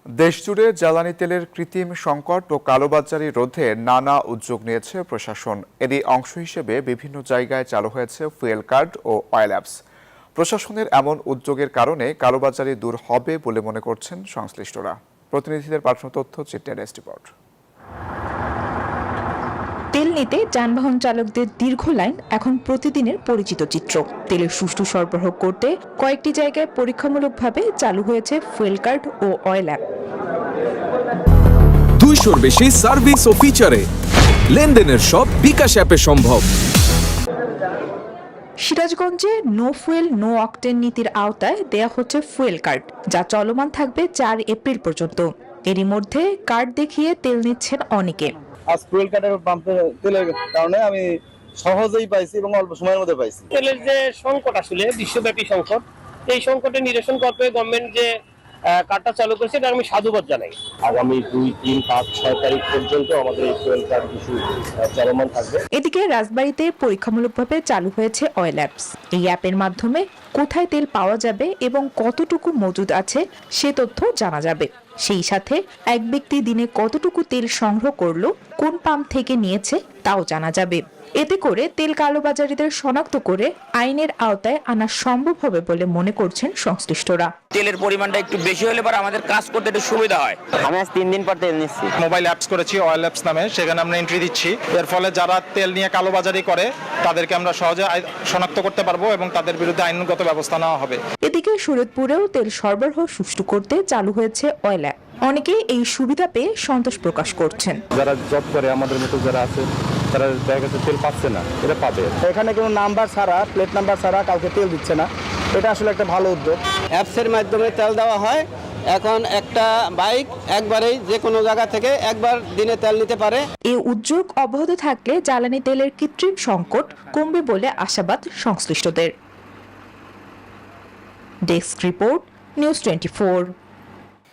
দেশজুড়ে জ্বালানি তেলের কৃত্রিম সংকট ও কালোবাজারি রোধে নানা উদ্যোগ নিয়েছে প্রশাসন। এরই অংশ হিসেবে বিভিন্ন জায়গায় চালু হয়েছে ফুয়েল কার্ড ও অয়েল অ্যাপস। প্রশাসনের এমন উদ্যোগের কারণে কালোবাজারি দূর হবে বলে মনে করছেন সংশ্লিষ্টরা। প্রতিনিধিদের পাঠানো তথ্য, চিত্রের ডেস্ক রিপোর্ট। তেল নিতে যানবাহন চালকদের দীর্ঘ লাইন এখন প্রতিদিনের পরিচিত চিত্র। তেলের সুষ্ঠু সরবরাহ করতে কয়েকটি জায়গায় পরীক্ষামূলকভাবে চালু হয়েছে ফুয়েল কার্ড ও অয়েল অ্যাপ। 200-র বেশি সার্ভিস ও ফিচারে লেনদেনের সব বিকাশ অ্যাপে সম্ভব। সিরাজগঞ্জে নো ফুয়েল নো অকটেন নীতির আওতায় দেয়া হচ্ছে ফুয়েল কার্ড, যা চলমান থাকবে 4 এপ্রিল পর্যন্ত। এরই মধ্যে কার্ড দেখিয়ে তেল নিচ্ছেন অনেকে। আজ ফুয়েল কার্ডের পাম্পে তেলের কারণে আমি সহজেই পাইছি এবং অল্প সময়ের মধ্যে পাইছি। তেলের যে সংকট, আসলে বিশ্বব্যাপী সংকট, এই সংকটে নিরসন করতে গভর্নমেন্ট যে কার্ডটা চালু করেছে, এটা আমি সাধুবাদ জানাই। আগামী 2, 3, 5, 6 তারিখ পর্যন্ত আমাদের এই ফুয়েল কার্ড কিছু চলমান থাকবে। এদিকে রাজবাড়ীতে পরীক্ষামূলকভাবে চালু হয়েছে অয়েল অ্যাপস। এই অ্যাপের মাধ্যমে কোথায় তেল পাওয়া যাবে এবং কতটুকু মজুদ আছে সে তথ্য জানা যাবে। সেই সাথে এক ব্যক্তি দিনে কতটুকু তেল সংগ্রহ করলো, কোন পাম্প থেকে নিয়েছে তাও জানা যাবে। এতে করে তেল কালোবাজারিদের শনাক্ত করে আইনের আওতায় আনা সম্ভব হবে বলে মনে করছেন সংশ্লিষ্টরা। তেলের পরিমাণটা একটু বেশি হলে পরে আমাদের কাজ করতে একটু সুবিধা হয়। আমি আজ 3 দিন পর তেল নিচ্ছি। মোবাইল অ্যাপস করেছি, অয়েল অ্যাপস নামে, সেখানে আমরা এন্ট্রি দিচ্ছি। এর ফলে যারা তেল নিয়ে কালোবাজারি করে তাদেরকে আমরা সহজে শনাক্ত করতে পারবো এবং তাদের বিরুদ্ধে আইনগত ব্যবস্থা নেওয়া হবে। এদিকে শরীয়তপুরেও তেল সরবরাহ সুষ্ঠু করতে চালু হয়েছে অয়েল অ্যাপ। অনেকেই এই সুবিধা পেয়ে সন্তোষ প্রকাশ করছেন। যারা জব করে আমাদের মতো যারা আছে তারা দেখা গেছে তেল পাচ্ছে না, এটা পাবে। এখানে কোনো নাম্বার ছাড়া, প্লেট নাম্বার ছাড়া কাউকে তেল দিচ্ছে না। এটা আসলে একটা ভালো উদ্যোগ। অ্যাপসের মাধ্যমে তেল দেওয়া হয়। এখন একটা বাইক একবারেই যে কোনো জায়গা থেকে একবার দিনে তেল নিতে পারে। এই উদ্যোগ অব্যাহত থাকলে জ্বালানি তেলের কৃত্রিম সংকট কমবে বলে আশাবাদ সংশ্লিষ্টদের। Desk report, news 24।